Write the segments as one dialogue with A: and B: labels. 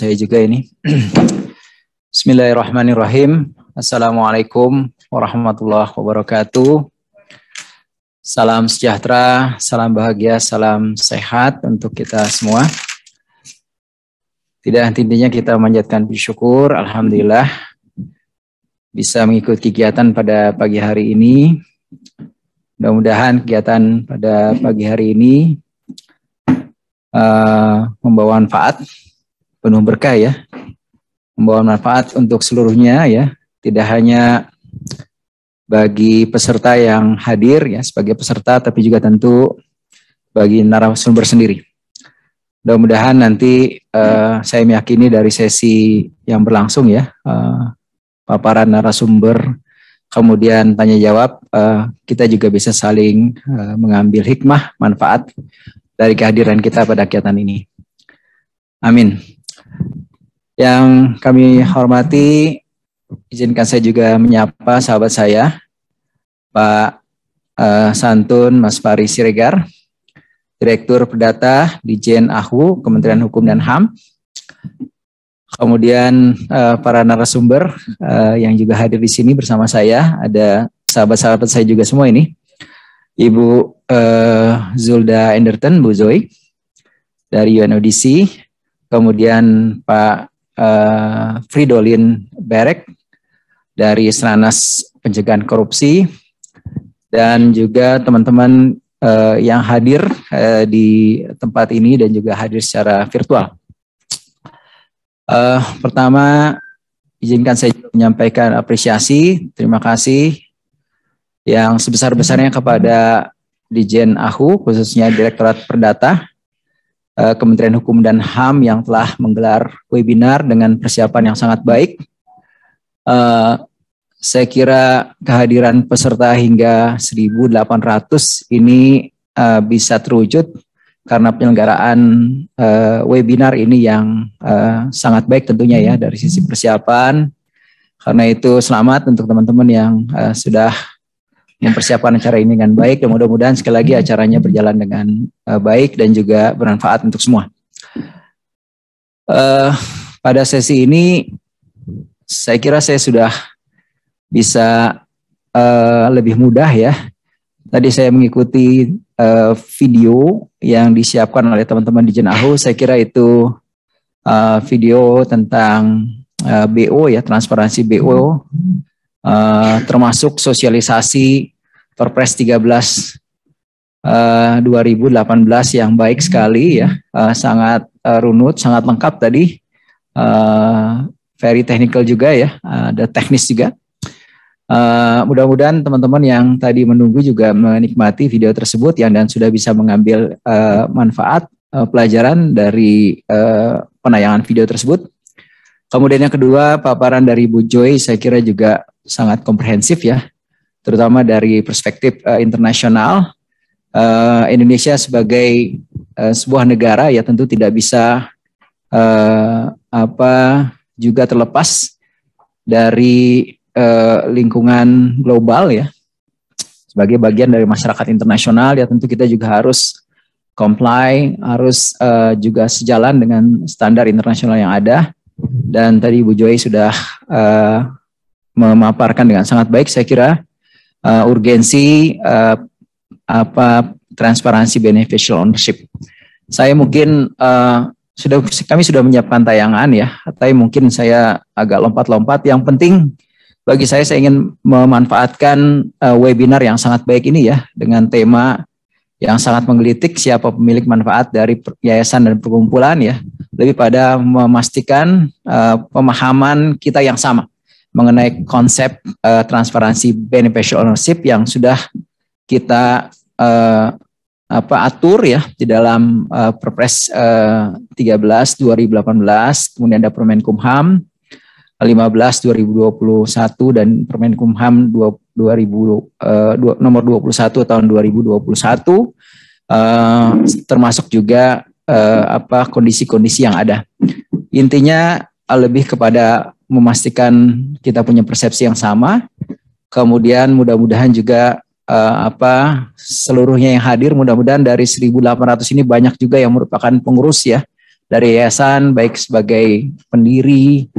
A: saya juga ini. Bismillahirrahmanirrahim. Assalamualaikum warahmatullahi wabarakatuh. Salam sejahtera, salam bahagia, salam sehat untuk kita semua. Tidak henti-hentinya kita memanjatkan syukur, alhamdulillah bisa mengikuti kegiatan pada pagi hari ini. Mudah-mudahan kegiatan pada pagi hari ini membawa manfaat, penuh berkah ya, membawa manfaat untuk seluruhnya ya, tidak hanya bagi peserta yang hadir ya sebagai peserta, tapi juga tentu bagi narasumber sendiri. Mudah-mudahan nanti saya meyakini dari sesi yang berlangsung ya, paparan narasumber, kemudian tanya jawab, kita juga bisa saling mengambil hikmah, manfaat dari kehadiran kita pada kegiatan ini. Amin. Yang kami hormati, izinkan saya juga menyapa sahabat saya, Pak Santun Mas Fari Siregar, Direktur Perdata Ditjen AHU, Kementerian Hukum dan HAM. Kemudian para narasumber yang juga hadir di sini bersama saya, ada sahabat-sahabat saya juga semua ini, Ibu Zulda Enderton, Bu Zoe dari UNODC, kemudian Pak Fridolin Berek dari Stranas Pencegahan Korupsi, dan juga teman-teman yang hadir di tempat ini dan juga hadir secara virtual. Pertama, izinkan saya menyampaikan apresiasi, terima kasih yang sebesar-besarnya kepada Ditjen AHU, khususnya Direktorat Perdata, Kementerian Hukum dan HAM yang telah menggelar webinar dengan persiapan yang sangat baik. Saya kira kehadiran peserta hingga 1.800 ini bisa terwujud karena penyelenggaraan webinar ini yang sangat baik tentunya ya dari sisi persiapan. Karena itu selamat untuk teman-teman yang sudah mempersiapkan acara ini dengan baik, dan mudah-mudahan sekali lagi acaranya berjalan dengan baik dan juga bermanfaat untuk semua. Pada sesi ini saya kira saya sudah bisa lebih mudah ya. Tadi saya mengikuti video yang disiapkan oleh teman-teman di Ditjen AHU, saya kira itu video tentang BO ya, transparansi BO, termasuk sosialisasi Perpres 13 2018 yang baik sekali ya, sangat runut, sangat lengkap tadi, very technical juga ya, ada teknis juga. Mudah-mudahan teman-teman yang tadi menunggu juga menikmati video tersebut yang dan sudah bisa mengambil manfaat pelajaran dari penayangan video tersebut. Kemudian yang kedua, paparan dari Bu Joy saya kira juga sangat komprehensif ya, terutama dari perspektif internasional. Indonesia sebagai sebuah negara ya tentu tidak bisa juga terlepas dari lingkungan global ya. Sebagai bagian dari masyarakat internasional ya tentu kita juga harus comply, harus juga sejalan dengan standar internasional yang ada. Dan tadi Bu Joy sudah memaparkan dengan sangat baik saya kira urgensi transparansi beneficial ownership. Saya mungkin kami sudah menyiapkan tayangan ya, tapi mungkin saya agak lompat-lompat. Yang penting bagi saya ingin memanfaatkan webinar yang sangat baik ini ya, dengan tema yang sangat menggelitik siapa pemilik manfaat dari yayasan dan perkumpulan ya, lebih pada memastikan pemahaman kita yang sama mengenai konsep transparansi beneficial ownership yang sudah kita atur ya di dalam Perpres 13 2018, kemudian ada Permenkumham 15 2021 dan Permenkumham nomor 21 tahun 2021, termasuk juga kondisi-kondisi yang ada. Intinya lebih kepada memastikan kita punya persepsi yang sama, kemudian mudah-mudahan juga seluruhnya yang hadir, mudah-mudahan dari 1.800 ini banyak juga yang merupakan pengurus ya dari yayasan, baik sebagai pendiri,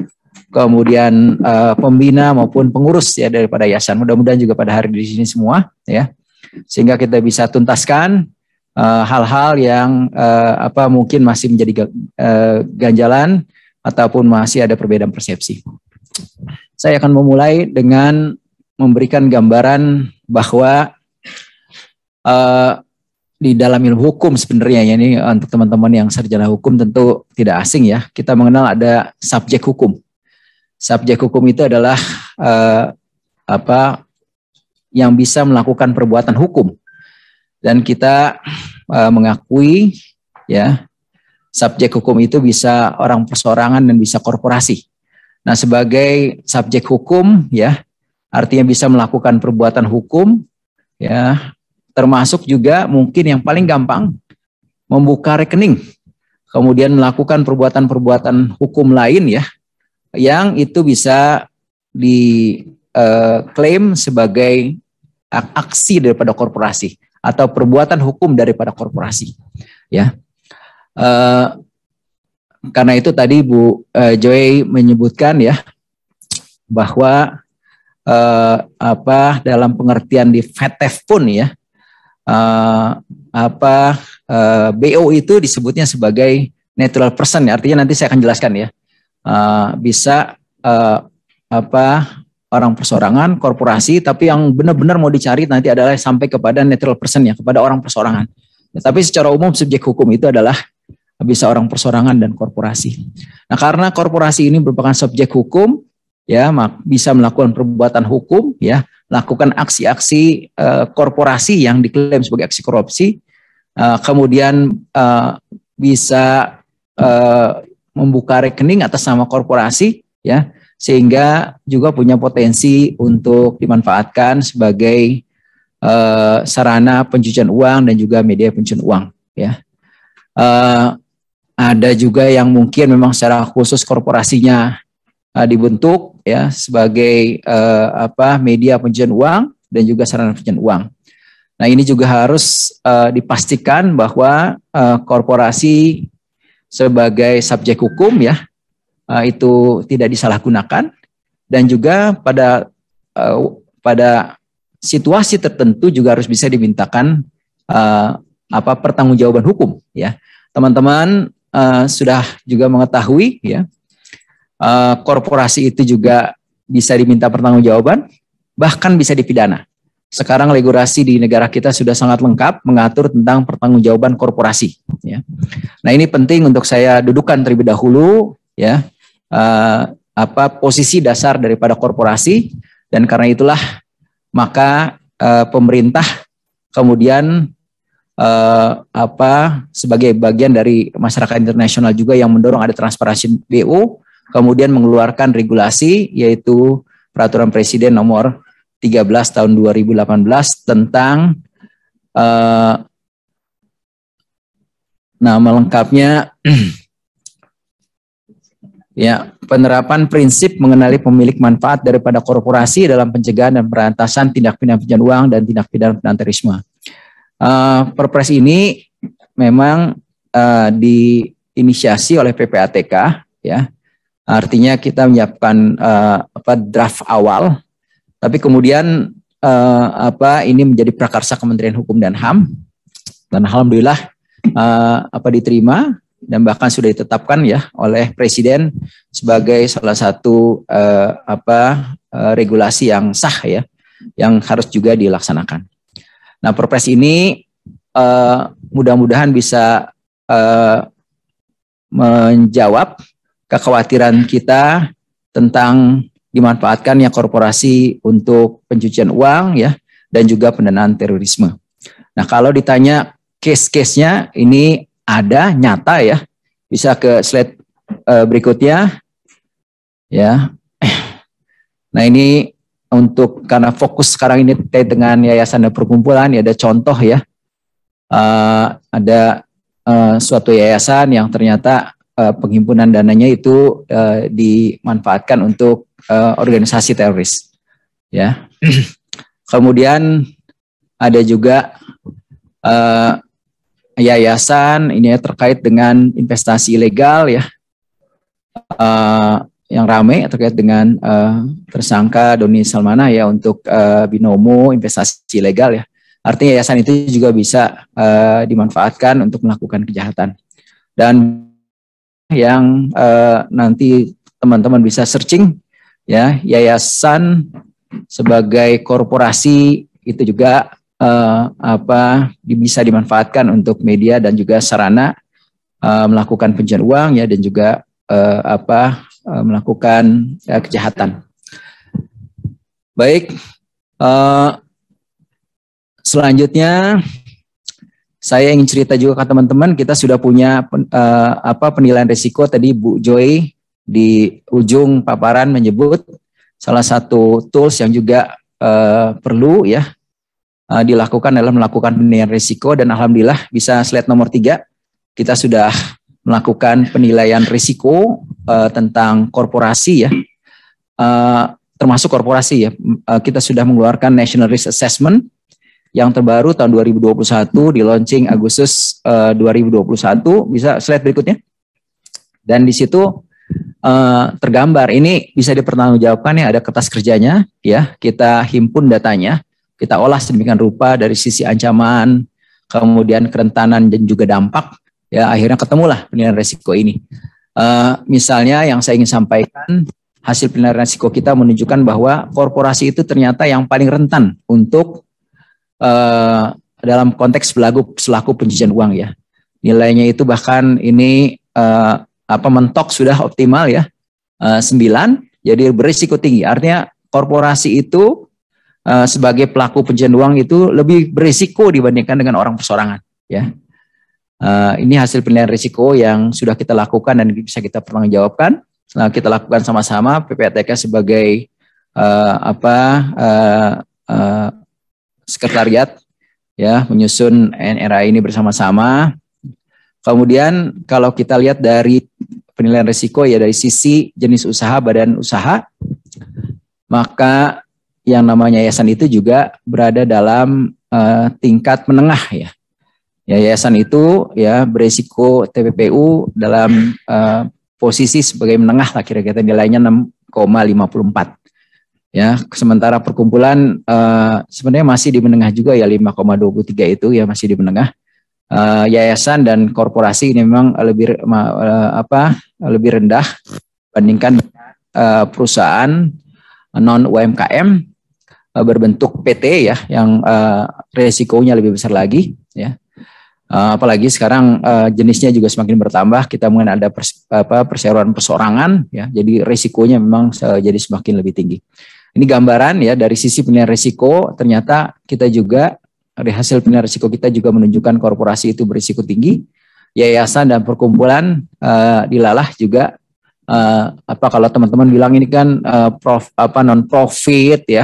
A: kemudian pembina maupun pengurus ya daripada yayasan. Mudah-mudahan juga pada hari di sini semua ya, sehingga kita bisa tuntaskan hal-hal yang mungkin masih menjadi ganjalan ataupun masih ada perbedaan persepsi. Saya akan memulai dengan memberikan gambaran bahwa di dalam ilmu hukum sebenarnya ya, ini untuk teman-teman yang sarjana hukum tentu tidak asing ya, kita mengenal ada subjek hukum. Subjek hukum itu adalah yang bisa melakukan perbuatan hukum, dan kita mengakui ya subjek hukum itu bisa orang perseorangan dan bisa korporasi. Nah, sebagai subjek hukum ya artinya bisa melakukan perbuatan hukum ya, termasuk juga mungkin yang paling gampang membuka rekening, kemudian melakukan perbuatan-perbuatan hukum lain ya, yang itu bisa diklaim sebagai aksi daripada korporasi atau perbuatan hukum daripada korporasi ya. Karena itu tadi Bu Joy menyebutkan ya bahwa dalam pengertian di FATF pun ya, BO itu disebutnya sebagai natural person, artinya nanti saya akan jelaskan ya, bisa orang perseorangan, korporasi, tapi yang benar-benar mau dicari nanti adalah sampai kepada natural person ya, kepada orang perseorangan ya, tapi secara umum subjek hukum itu adalah bisa orang perseorangan dan korporasi. Nah, karena korporasi ini merupakan subjek hukum ya, bisa melakukan perbuatan hukum ya, lakukan aksi-aksi korporasi yang diklaim sebagai aksi korupsi, kemudian bisa membuka rekening atas nama korporasi ya, sehingga juga punya potensi untuk dimanfaatkan sebagai sarana pencucian uang dan juga media pencucian uang ya. Ada juga yang mungkin memang secara khusus korporasinya dibentuk ya sebagai media pencucian uang dan juga sarana pencucian uang. Nah, ini juga harus dipastikan bahwa korporasi sebagai subjek hukum ya itu tidak disalahgunakan, dan juga pada situasi tertentu juga harus bisa dimintakan pertanggungjawaban hukum ya. Teman-teman sudah juga mengetahui ya, korporasi itu juga bisa diminta pertanggungjawaban, bahkan bisa dipidana. Sekarang regulasi di negara kita sudah sangat lengkap mengatur tentang pertanggungjawaban korporasi ya. Nah, ini penting untuk saya dudukan terlebih dahulu ya, posisi dasar daripada korporasi, dan karena itulah maka pemerintah kemudian sebagai bagian dari masyarakat internasional juga yang mendorong ada transparansi BO, kemudian mengeluarkan regulasi yaitu Peraturan Presiden nomor 13 tahun 2018 tentang nama lengkapnya ya, penerapan prinsip mengenali pemilik manfaat daripada korporasi dalam pencegahan dan pemberantasan tindak pidana pencucian uang dan tindak pidana penanterisme. Perpres ini memang diinisiasi oleh PPATK ya, artinya kita menyiapkan draft awal, tapi kemudian ini menjadi prakarsa Kementerian Hukum dan HAM, dan alhamdulillah diterima dan bahkan sudah ditetapkan ya oleh Presiden sebagai salah satu regulasi yang sah ya, yang harus juga dilaksanakan. Nah, Perpres ini mudah-mudahan bisa menjawab kekhawatiran kita tentang dimanfaatkannya korporasi untuk pencucian uang ya, dan juga pendanaan terorisme. Nah, kalau ditanya case-case-nya ini ada nyata ya, bisa ke slide berikutnya ya. Nah, ini untuk karena fokus sekarang ini terkait dengan yayasan dan perkumpulan ya, ada contoh ya, ada suatu yayasan yang ternyata penghimpunan dananya itu dimanfaatkan untuk organisasi teroris ya. Kemudian ada juga yayasan ini terkait dengan investasi ilegal ya, yang ramai terkait dengan tersangka Doni Salmanah ya untuk binomo investasi ilegal ya. Artinya yayasan itu juga bisa dimanfaatkan untuk melakukan kejahatan. Dan yang nanti teman-teman bisa searching ya, yayasan sebagai korporasi itu juga bisa dimanfaatkan untuk media dan juga sarana melakukan pencucian uang ya, dan juga melakukan kejahatan. Baik, selanjutnya saya ingin cerita juga ke teman-teman. Kita sudah punya penilaian risiko. Tadi Bu Joy di ujung paparan menyebut salah satu tools yang juga perlu ya dilakukan dalam melakukan penilaian risiko, dan alhamdulillah bisa slide nomor 3. Kita sudah melakukan penilaian risiko tentang korporasi ya, termasuk korporasi ya. Kita sudah mengeluarkan National Risk Assessment yang terbaru tahun 2021, di launching Agustus 2021. Bisa slide berikutnya. Dan di situ tergambar, ini bisa dipertanggungjawabkan ya, ada kertas kerjanya ya, kita himpun datanya, kita olah sedemikian rupa dari sisi ancaman, kemudian kerentanan dan juga dampak ya, akhirnya ketemulah penilaian risiko ini. Misalnya yang saya ingin sampaikan, hasil penilaian risiko kita menunjukkan bahwa korporasi itu ternyata yang paling rentan untuk dalam konteks selaku pencucian uang ya. Nilainya itu bahkan ini mentok sudah optimal ya, 9, jadi berisiko tinggi. Artinya korporasi itu sebagai pelaku pencucian uang itu lebih berisiko dibandingkan dengan orang persorangan ya. Ini hasil penilaian risiko yang sudah kita lakukan dan bisa kita pertanggungjawabkan. Kita lakukan sama-sama, PPATK sebagai sekretariat ya, menyusun NRA ini bersama-sama. Kemudian kalau kita lihat dari penilaian risiko ya, dari sisi jenis usaha, badan usaha, maka yang namanya yayasan itu juga berada dalam tingkat menengah ya. Yayasan itu ya berisiko TPPU dalam posisi sebagai menengah lah, kira-kira nilainya 6,54 ya. Sementara perkumpulan sebenarnya masih di menengah juga ya, 5,23 itu ya, masih di menengah. Yayasan dan korporasi ini memang lebih rendah bandingkan perusahaan non UMKM berbentuk PT ya, yang resikonya lebih besar lagi ya. Apalagi sekarang jenisnya juga semakin bertambah, kita mungkin ada perseroan persorangan ya, jadi resikonya memang jadi semakin lebih tinggi. Ini gambaran ya dari sisi penilaian risiko, ternyata kita juga dari hasil penilaian risiko kita juga menunjukkan korporasi itu berisiko tinggi, yayasan dan perkumpulan dilalah juga kalau teman-teman bilang ini kan non profit ya.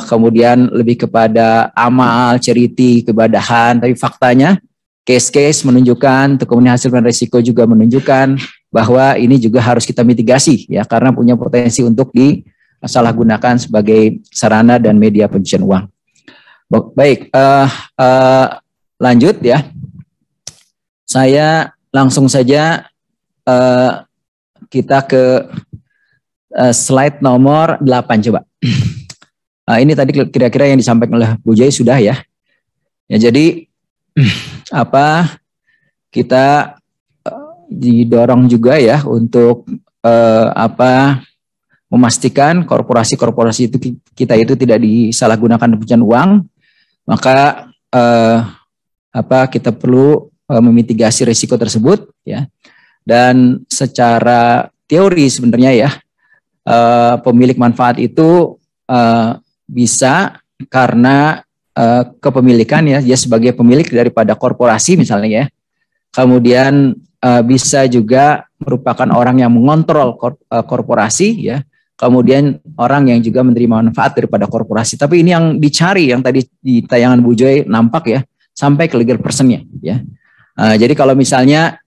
A: Kemudian lebih kepada amal, charity, kebadahan, tapi faktanya case-case menunjukkan, kemudian hasil penilaian risiko juga menunjukkan bahwa ini juga harus kita mitigasi ya, karena punya potensi untuk disalahgunakan sebagai sarana dan media pencucian uang. Baik, lanjut ya. Saya langsung saja kita ke slide nomor 8 coba. Ini tadi kira-kira yang disampaikan oleh Bu Jai sudah ya. Ya jadi kita didorong juga ya untuk memastikan korporasi-korporasi itu kita itu tidak disalahgunakan pencucian uang. Maka kita perlu memitigasi risiko tersebut ya. Dan secara teori sebenarnya ya, pemilik manfaat itu bisa karena kepemilikan ya, dia sebagai pemilik daripada korporasi misalnya ya. Kemudian bisa juga merupakan orang yang mengontrol korporasi ya. Kemudian orang yang juga menerima manfaat daripada korporasi. Tapi ini yang dicari, yang tadi di tayangan Bu Joy nampak ya, sampai ke legal personnya ya. Jadi kalau misalnya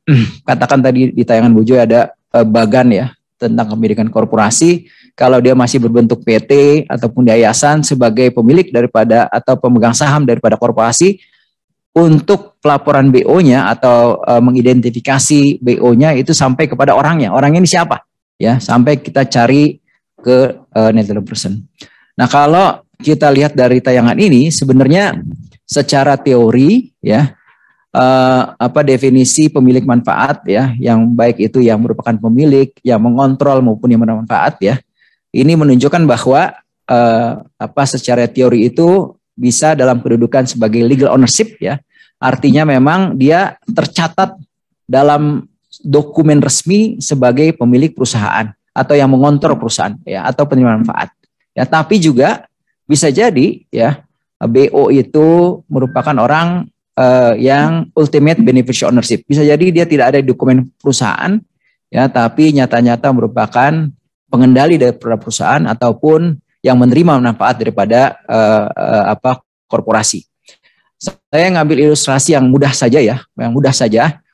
A: katakan tadi di tayangan Bu Joy ada bagan ya tentang kepemilikan korporasi, kalau dia masih berbentuk PT ataupun yayasan sebagai pemilik daripada atau pemegang saham daripada korporasi, untuk pelaporan BO-nya atau mengidentifikasi BO-nya itu sampai kepada orangnya. Orangnya ini siapa? Ya, sampai kita cari ke natural person. Nah, kalau kita lihat dari tayangan ini, sebenarnya secara teori ya, definisi pemilik manfaat ya, yang baik itu yang merupakan pemilik, yang mengontrol maupun yang bermanfaat ya, ini menunjukkan bahwa secara teori itu bisa dalam kedudukan sebagai legal ownership ya, artinya memang dia tercatat dalam dokumen resmi sebagai pemilik perusahaan atau yang mengontrol perusahaan ya, atau penerima manfaat ya. Tapi juga bisa jadi ya, BO itu merupakan orang yang ultimate beneficial ownership. Bisa jadi dia tidak ada di dokumen perusahaan ya, tapi nyata-nyata merupakan pengendali dari perusahaan ataupun yang menerima manfaat daripada korporasi. Saya ngambil ilustrasi yang mudah saja ya,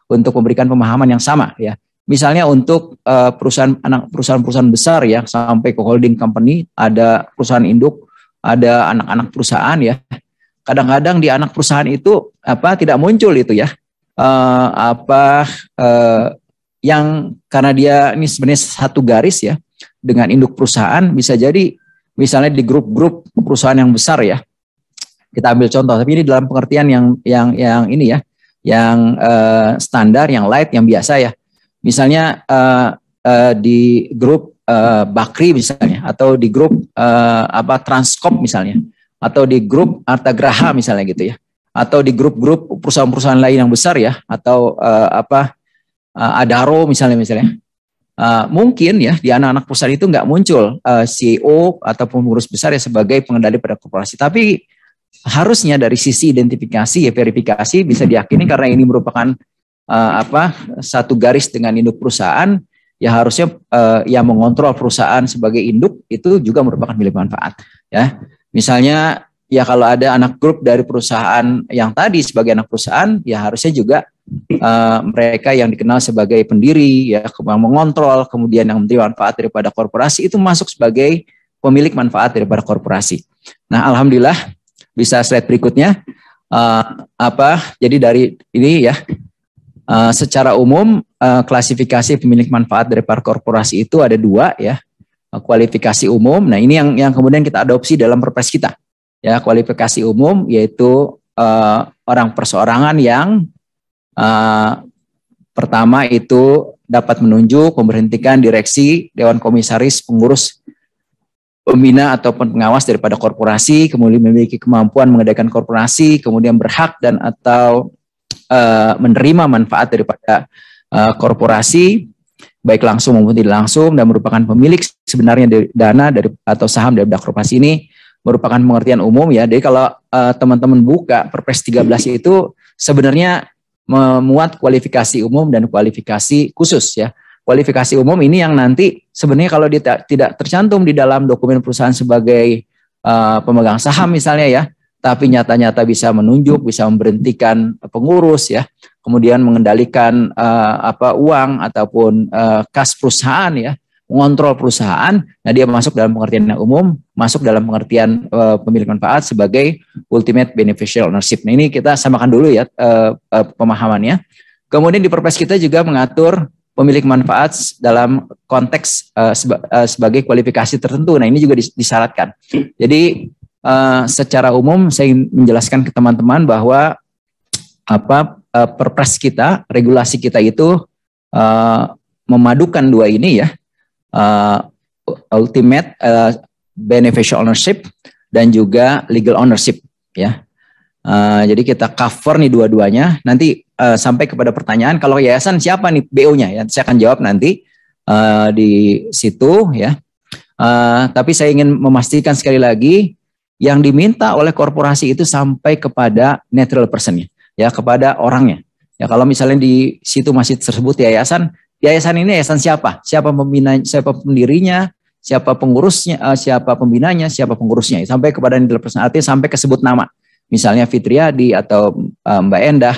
A: untuk memberikan pemahaman yang sama ya. Misalnya untuk perusahaan-perusahaan besar ya, sampai ke holding company, ada perusahaan induk, ada anak-anak perusahaan ya. Kadang-kadang di anak perusahaan itu tidak muncul itu ya, yang karena dia ini sebenarnya satu garis ya dengan induk perusahaan. Bisa jadi misalnya di grup-grup perusahaan yang besar ya, kita ambil contoh, tapi ini dalam pengertian yang ini ya, yang standar, yang light, yang biasa ya. Misalnya di grup Bakri misalnya, atau di grup Transcorp misalnya, atau di grup Artagraha misalnya gitu ya, atau di grup-grup perusahaan-perusahaan lain yang besar ya, atau Adaro misalnya. Mungkin ya di anak-anak perusahaan itu nggak muncul CEO ataupun pengurus besar ya sebagai pengendali pada korporasi, tapi harusnya dari sisi identifikasi ya, verifikasi, bisa diyakini karena ini merupakan satu garis dengan induk perusahaan ya, harusnya yang mengontrol perusahaan sebagai induk itu juga merupakan milik manfaat ya. Misalnya ya, kalau ada anak grup dari perusahaan yang tadi sebagai anak perusahaan ya, harusnya juga mereka yang dikenal sebagai pendiri ya, yang mengontrol, kemudian yang menerima manfaat daripada korporasi itu masuk sebagai pemilik manfaat daripada korporasi. Nah, alhamdulillah, bisa slide berikutnya. Jadi dari ini ya, secara umum klasifikasi pemilik manfaat daripada korporasi itu ada dua ya, kualifikasi umum. Nah, ini yang kemudian kita adopsi dalam perpres kita ya. Kualifikasi umum yaitu orang perseorangan yang pertama itu dapat menunjuk, memberhentikan direksi, dewan komisaris, pengurus, pembina ataupun pengawas daripada korporasi, kemudian memiliki kemampuan mengendalikan korporasi, kemudian berhak dan atau menerima manfaat daripada korporasi, baik langsung maupun tidak langsung, dan merupakan pemilik sebenarnya dari dana dari atau saham dari korporasi ini, merupakan pengertian umum ya. Jadi kalau teman-teman buka Perpres 13 itu sebenarnya memuat kualifikasi umum dan kualifikasi khusus ya. Kualifikasi umum ini yang nanti sebenarnya kalau tidak tercantum di dalam dokumen perusahaan sebagai pemegang saham misalnya ya, tapi nyata-nyata bisa menunjuk, bisa memberhentikan pengurus ya, kemudian mengendalikan uang ataupun kas perusahaan ya, mengontrol perusahaan. Nah, dia masuk dalam pengertian yang umum, masuk dalam pengertian pemilik manfaat sebagai ultimate beneficial ownership. Nah, ini kita samakan dulu ya pemahamannya. Kemudian di Perpres kita juga mengatur pemilik manfaat dalam konteks sebagai kualifikasi tertentu. Nah, ini juga disyaratkan. Jadi secara umum saya ingin menjelaskan ke teman-teman bahwa Perpres kita, regulasi kita itu memadukan dua ini ya, ultimate beneficial ownership dan juga legal ownership ya. Jadi kita cover nih dua-duanya. Nanti sampai kepada pertanyaan, kalau yayasan siapa nih BO-nya ya, saya akan jawab nanti di situ ya. Tapi saya ingin memastikan sekali lagi, yang diminta oleh korporasi itu sampai kepada natural person-nya ya, kepada orangnya. Ya, kalau misalnya di situ masih tersebut yayasan ini yayasan siapa? Siapa pembinanya, siapa pendirinya, siapa pengurusnya, siapa pembinanya, siapa pengurusnya. Sampai kepada natural person, artinya sampai kesebut nama. Misalnya Fitriadi atau Mbak Endah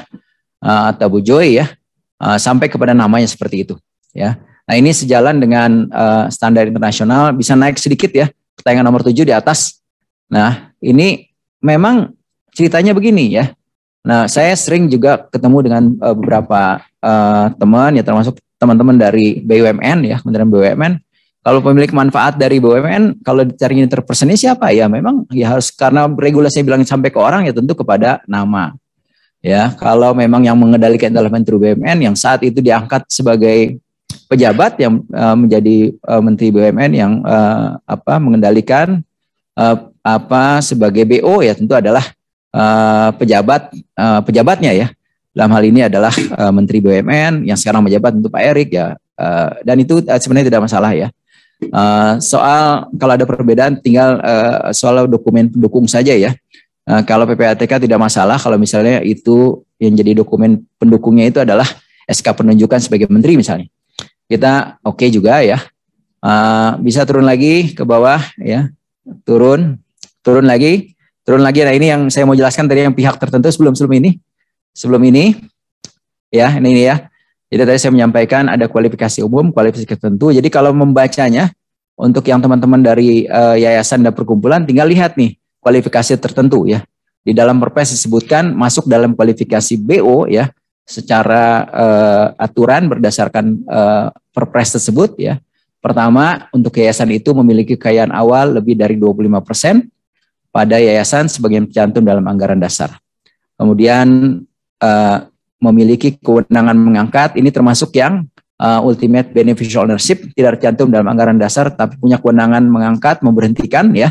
A: atau Bu Joy ya, sampai kepada namanya seperti itu ya. Nah, ini sejalan dengan standar internasional. Bisa naik sedikit ya, tayangan nomor 7 di atas. Nah, ini memang ceritanya begini ya. Nah, saya sering juga ketemu dengan beberapa teman ya, termasuk teman-teman dari BUMN ya, Kementerian BUMN. Kalau pemilik manfaat dari BUMN, kalau dicari interpersonnya siapa ya? Memang ya harus, karena regulasinya bilang sampai ke orang ya tentu kepada nama. Ya, kalau memang yang mengendalikan adalah Menteri BUMN yang saat itu diangkat sebagai pejabat yang menjadi Menteri BUMN yang mengendalikan sebagai BO ya tentu adalah pejabatnya ya. Dalam hal ini adalah Menteri BUMN yang sekarang menjabat untuk Pak Erik ya. Dan itu sebenarnya tidak masalah ya. Soal kalau ada perbedaan tinggal soal dokumen pendukung saja ya. Kalau PPATK tidak masalah kalau misalnya itu yang jadi dokumen pendukungnya itu adalah SK penunjukan sebagai menteri misalnya. Kita oke juga ya. Bisa turun lagi ke bawah ya. Turun lagi. Nah ini yang saya mau jelaskan dari yang pihak tertentu sebelum ini ya, ini ya. Jadi tadi saya menyampaikan ada kualifikasi umum, kualifikasi tertentu. Jadi kalau membacanya untuk yang teman-teman dari yayasan dan perkumpulan tinggal lihat nih kualifikasi tertentu ya. Di dalam Perpres disebutkan masuk dalam kualifikasi BO ya secara aturan berdasarkan Perpres tersebut ya. Pertama, untuk yayasan itu memiliki kekayaan awal lebih dari 25% pada yayasan sebagian tercantum dalam anggaran dasar. Kemudian memiliki kewenangan mengangkat, ini termasuk yang ultimate beneficial ownership, tidak tercantum dalam anggaran dasar, tapi punya kewenangan mengangkat, memberhentikan ya.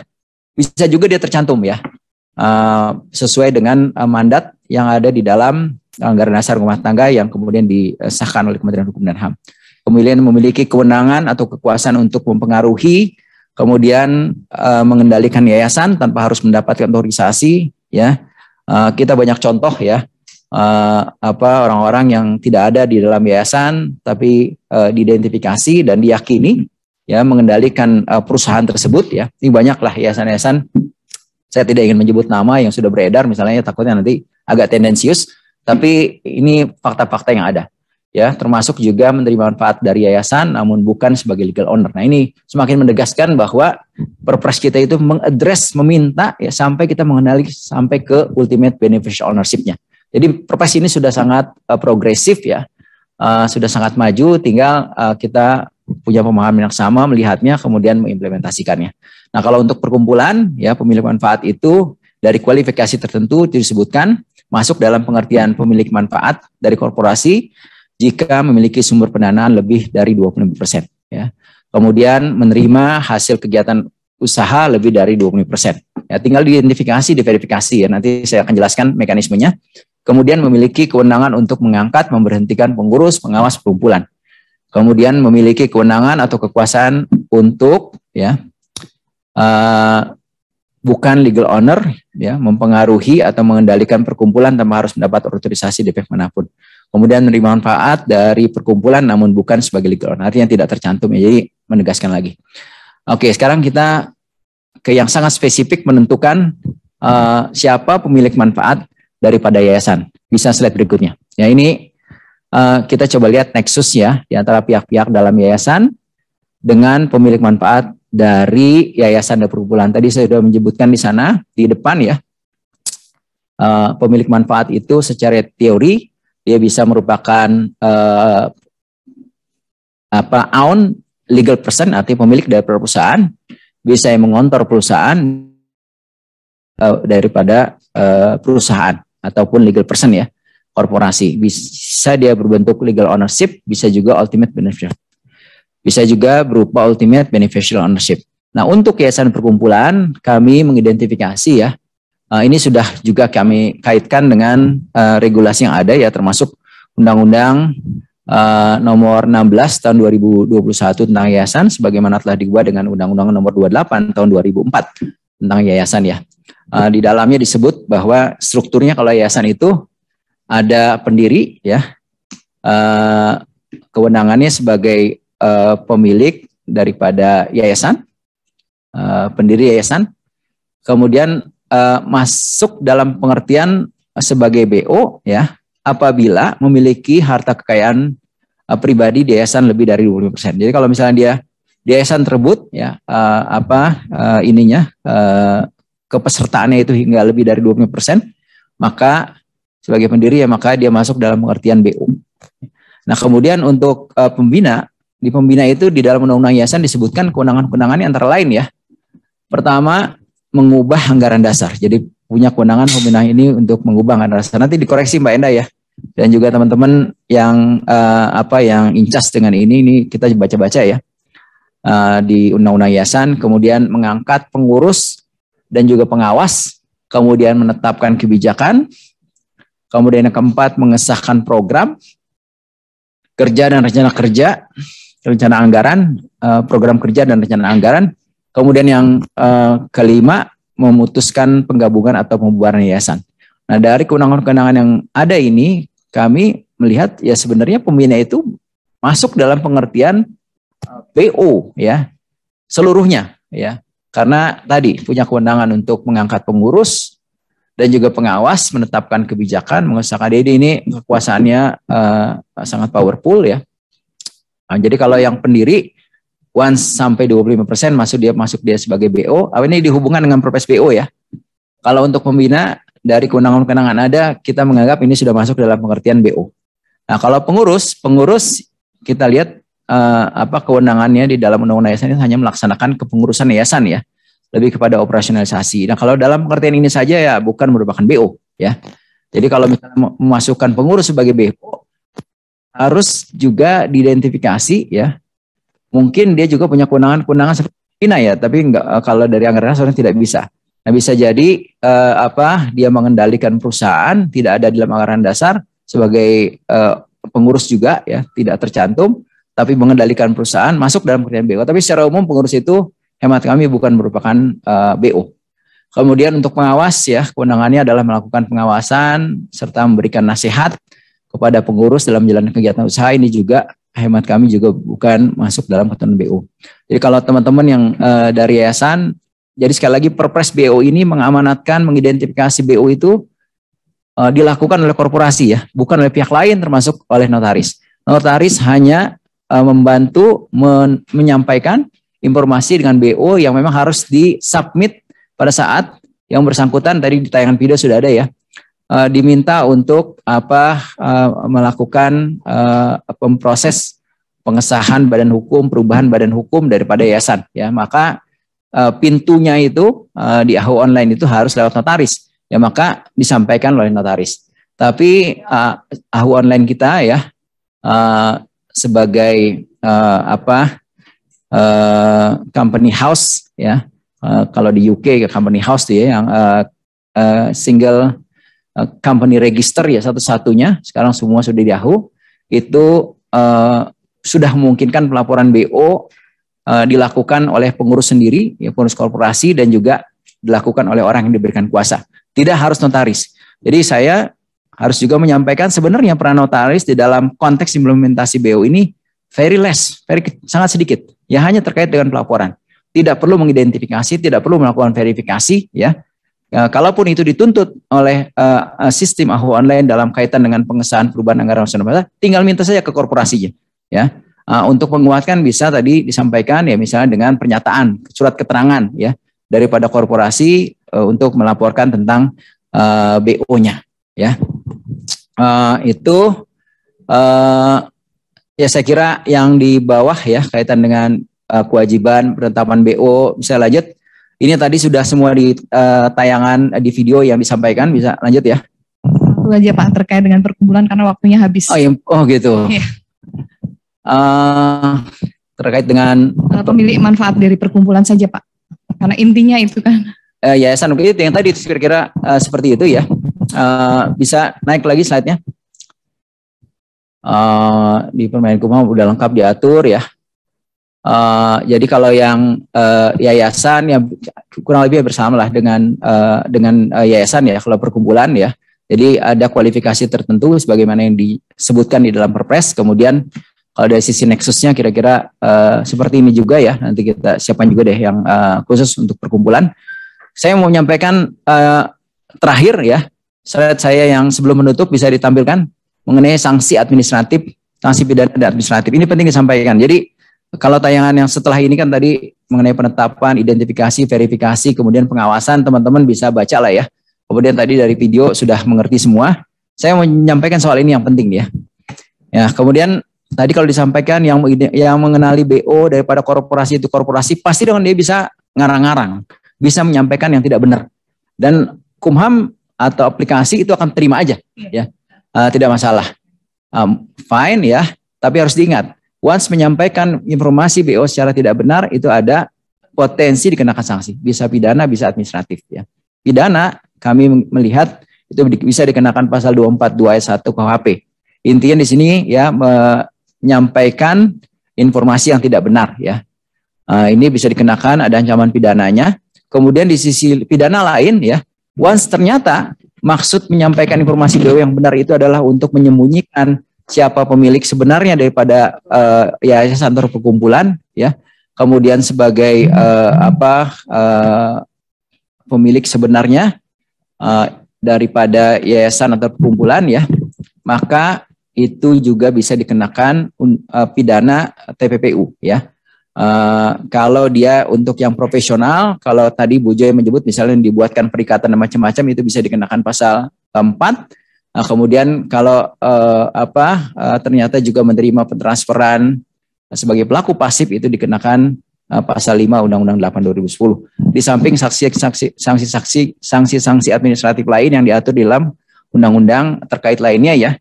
A: Bisa juga dia tercantum ya, sesuai dengan mandat yang ada di dalam anggaran dasar rumah tangga yang kemudian disahkan oleh Kementerian Hukum dan HAM. Kemudian memiliki kewenangan atau kekuasaan untuk mempengaruhi, kemudian mengendalikan yayasan tanpa harus mendapatkan otorisasi ya. Kita banyak contoh ya, orang-orang yang tidak ada di dalam yayasan tapi diidentifikasi dan diyakini ya mengendalikan perusahaan tersebut ya. Ini banyaklah yayasan-yayasan, saya tidak ingin menyebut nama yang sudah beredar misalnya, takutnya nanti agak tendensius, tapi ini fakta-fakta yang ada ya, termasuk juga menerima manfaat dari yayasan namun bukan sebagai legal owner. Nah ini semakin menegaskan bahwa Perpres kita itu mengadres, meminta ya sampai kita mengenali sampai ke ultimate beneficial ownership-nya. Jadi Perpres ini sudah sangat progresif ya, sudah sangat maju, tinggal kita punya pemahaman yang sama, melihatnya, kemudian mengimplementasikannya. Nah kalau untuk perkumpulan, ya pemilik manfaat itu dari kualifikasi tertentu disebutkan masuk dalam pengertian pemilik manfaat dari korporasi jika memiliki sumber pendanaan lebih dari 25%. Ya. Kemudian menerima hasil kegiatan usaha lebih dari 20%. Ya, tinggal diidentifikasi, diverifikasi ya. Nanti saya akan jelaskan mekanismenya. Kemudian memiliki kewenangan untuk mengangkat, memberhentikan pengurus, pengawas perkumpulan. Kemudian memiliki kewenangan atau kekuasaan untuk ya bukan legal owner ya, mempengaruhi atau mengendalikan perkumpulan tanpa harus mendapat otorisasi dari pihak manapun. Kemudian menerima manfaat dari perkumpulan namun bukan sebagai legal owner, artinya tidak tercantum ya. Jadi menegaskan lagi. Oke, sekarang kita ke yang sangat spesifik menentukan siapa pemilik manfaat daripada yayasan. Bisa slide berikutnya. Ya ini kita coba lihat nexus ya di antara pihak-pihak dalam yayasan dengan pemilik manfaat dari yayasan dan perkumpulan. Tadi saya sudah menyebutkan di sana di depan ya. Pemilik manfaat itu secara teori dia bisa merupakan own legal person, artinya pemilik dari perusahaan, bisa yang mengontrol perusahaan daripada perusahaan ataupun legal person ya, korporasi. Bisa dia berbentuk legal ownership, bisa juga ultimate beneficial. Bisa juga berupa ultimate beneficial ownership. Nah, untuk yayasan perkumpulan kami mengidentifikasi ya, ini sudah juga kami kaitkan dengan regulasi yang ada ya, termasuk Undang-Undang nomor 16 tahun 2021 tentang yayasan sebagaimana telah diubah dengan Undang-Undang nomor 28 tahun 2004 tentang yayasan ya. Di dalamnya disebut bahwa strukturnya kalau yayasan itu ada pendiri ya, kewenangannya sebagai pemilik daripada yayasan, pendiri yayasan, kemudian masuk dalam pengertian sebagai BO ya apabila memiliki harta kekayaan pribadi di yayasan lebih dari 20%. Jadi kalau misalnya dia di yayasan tersebut ya kepesertaannya itu hingga lebih dari 20%, maka sebagai pendiri, ya maka dia masuk dalam pengertian BO. Nah, kemudian untuk pembina, di pembina itu di dalam undang-undang yayasan disebutkan kewenangan-kewenangannya antara lain ya. Pertama, mengubah anggaran dasar. Jadi punya kewenangan pembina ini untuk mengubah anggaran dasar. Nanti dikoreksi Mbak Enda ya. Dan juga teman-teman yang yang incas dengan ini kita baca-baca ya. Di undang-undang yayasan, kemudian mengangkat pengurus dan juga pengawas, kemudian menetapkan kebijakan, kemudian yang keempat mengesahkan program kerja dan rencana kerja, rencana anggaran, program kerja dan rencana anggaran. Kemudian yang kelima memutuskan penggabungan atau pembubaran yayasan. Nah, dari kewenangan-kewenangan yang ada ini, kami melihat ya sebenarnya pembina itu masuk dalam pengertian BO ya, seluruhnya ya. Karena tadi punya kewenangan untuk mengangkat pengurus dan juga pengawas, menetapkan kebijakan, mengesahkan. Jadi ini kekuasaannya sangat powerful ya. Nah, jadi kalau yang pendiri once sampai 25% masuk dia sebagai BO. Ini dihubungkan dengan Perpres BO ya. Kalau untuk pembina dari kewenangan-kewenangan ada, kita menganggap ini sudah masuk dalam pengertian BO. Nah, kalau pengurus kita lihat kewenangannya di dalam undang-undang yayasan itu hanya melaksanakan kepengurusan yayasan ya. Lebih kepada operasionalisasi. Nah, kalau dalam pengertian ini saja ya bukan merupakan BO ya. Jadi kalau misalnya memasukkan pengurus sebagai BO, harus juga diidentifikasi ya. Mungkin dia juga punya kewenangan seperti pembina ya, tapi enggak, kalau dari anggaran dasar tidak bisa. Nah, bisa jadi dia mengendalikan perusahaan tidak ada di dalam anggaran dasar sebagai pengurus juga ya, tidak tercantum, tapi mengendalikan perusahaan masuk dalam pengertian BO. Tapi secara umum pengurus itu hemat kami bukan merupakan BO. Kemudian untuk pengawas ya, kewenangannya adalah melakukan pengawasan serta memberikan nasihat kepada pengurus dalam menjalankan kegiatan usaha. Ini juga hemat kami juga bukan masuk dalam ketentuan BO. Jadi kalau teman-teman yang dari yayasan, jadi sekali lagi Perpres BO ini mengamanatkan, mengidentifikasi BO itu dilakukan oleh korporasi ya, bukan oleh pihak lain termasuk oleh notaris. Notaris hanya membantu menyampaikan informasi dengan BO yang memang harus disubmit pada saat yang bersangkutan, tadi di tayangan video sudah ada ya, diminta untuk melakukan proses pengesahan badan hukum, perubahan badan hukum daripada yayasan ya. Maka pintunya itu di AHU online itu harus lewat notaris ya, maka disampaikan oleh notaris. Tapi AHU online kita ya sebagai company house ya, kalau di UK company house tuh ya, yang single company register ya, satu-satunya sekarang semua sudah di AHU, itu sudah memungkinkan pelaporan BO dilakukan oleh pengurus sendiri ya, pengurus korporasi, dan juga dilakukan oleh orang yang diberikan kuasa, tidak harus notaris. Jadi saya harus juga menyampaikan sebenarnya peran notaris di dalam konteks implementasi BO ini sangat sedikit. Ya, hanya terkait dengan pelaporan. Tidak perlu mengidentifikasi, tidak perlu melakukan verifikasi ya. Kalaupun itu dituntut oleh sistem AHU online dalam kaitan dengan pengesahan perubahan anggaran nasional, tinggal minta saja ke korporasinya ya. Untuk menguatkan bisa tadi disampaikan ya, misalnya dengan pernyataan, surat keterangan ya daripada korporasi untuk melaporkan tentang BO-nya ya. Ya saya kira yang di bawah ya kaitan dengan kewajiban penetapan BO, bisa lanjut. Ini tadi sudah semua di tayangan di video yang disampaikan, bisa lanjut ya.
B: Satu aja Pak terkait dengan perkumpulan karena waktunya habis.
A: Oh gitu.
B: Iya.
A: Terkait dengan
B: pemilik manfaat dari perkumpulan saja Pak, karena intinya itu kan.
A: Yayasan itu yang tadi kira-kira seperti itu ya. Bisa naik lagi slide-nya. Di Permen Kumham udah lengkap diatur ya. Jadi kalau yang yayasan ya kurang lebih bersama lah dengan yayasan ya, kalau perkumpulan ya. Jadi ada kualifikasi tertentu sebagaimana yang disebutkan di dalam Perpres. Kemudian kalau dari sisi nexusnya kira-kira seperti ini juga ya. Nanti kita siapkan juga deh yang khusus untuk perkumpulan. Saya mau menyampaikan terakhir ya, slide saya yang sebelum menutup bisa ditampilkan mengenai sanksi administratif, sanksi pidana dan administratif. Ini penting disampaikan. Jadi kalau tayangan yang setelah ini kan tadi mengenai penetapan, identifikasi, verifikasi, kemudian pengawasan, teman-teman bisa baca lah ya. Kemudian tadi dari video sudah mengerti semua. Saya mau menyampaikan soal ini yang penting ya. Ya, kemudian tadi kalau disampaikan yang mengenali BO daripada korporasi itu korporasi, pasti dong dia bisa ngarang-ngarang, bisa menyampaikan yang tidak benar. Dan Kumham atau aplikasi itu akan terima aja, ya, tidak masalah. Fine ya, tapi harus diingat, once menyampaikan informasi BO secara tidak benar itu ada potensi dikenakan sanksi, bisa pidana, bisa administratif ya. Pidana kami melihat itu bisa dikenakan pasal 242 ayat 1 KUHP. Intinya di sini ya menyampaikan informasi yang tidak benar ya. Ini bisa dikenakan, ada ancaman pidananya. Kemudian di sisi pidana lain ya, once ternyata maksud menyampaikan informasi BO yang benar itu adalah untuk menyembunyikan siapa pemilik sebenarnya daripada yayasan atau perkumpulan ya. Kemudian sebagai pemilik sebenarnya daripada yayasan atau perkumpulan ya, maka itu juga bisa dikenakan pidana TPPU ya. Kalau dia untuk yang profesional, kalau tadi Bu Joy menyebut misalnya dibuatkan perikatan dan macam-macam, itu bisa dikenakan pasal 4. Kemudian kalau ternyata juga menerima pentransferan sebagai pelaku pasif, itu dikenakan pasal 5 Undang-Undang 8 2010. Di samping sanksi administratif lain yang diatur di dalam undang-undang terkait lainnya ya.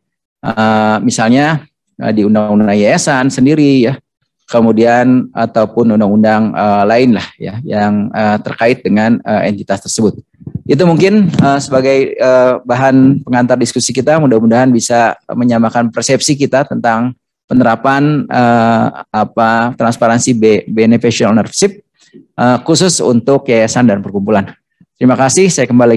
A: Misalnya di undang-undang yayasan sendiri ya. Kemudian ataupun undang-undang lain lah ya yang terkait dengan entitas tersebut. Itu mungkin sebagai bahan pengantar diskusi kita, mudah-mudahan bisa menyamakan persepsi kita tentang penerapan transparansi beneficial ownership khusus untuk yayasan dan perkumpulan. Terima kasih, saya kembali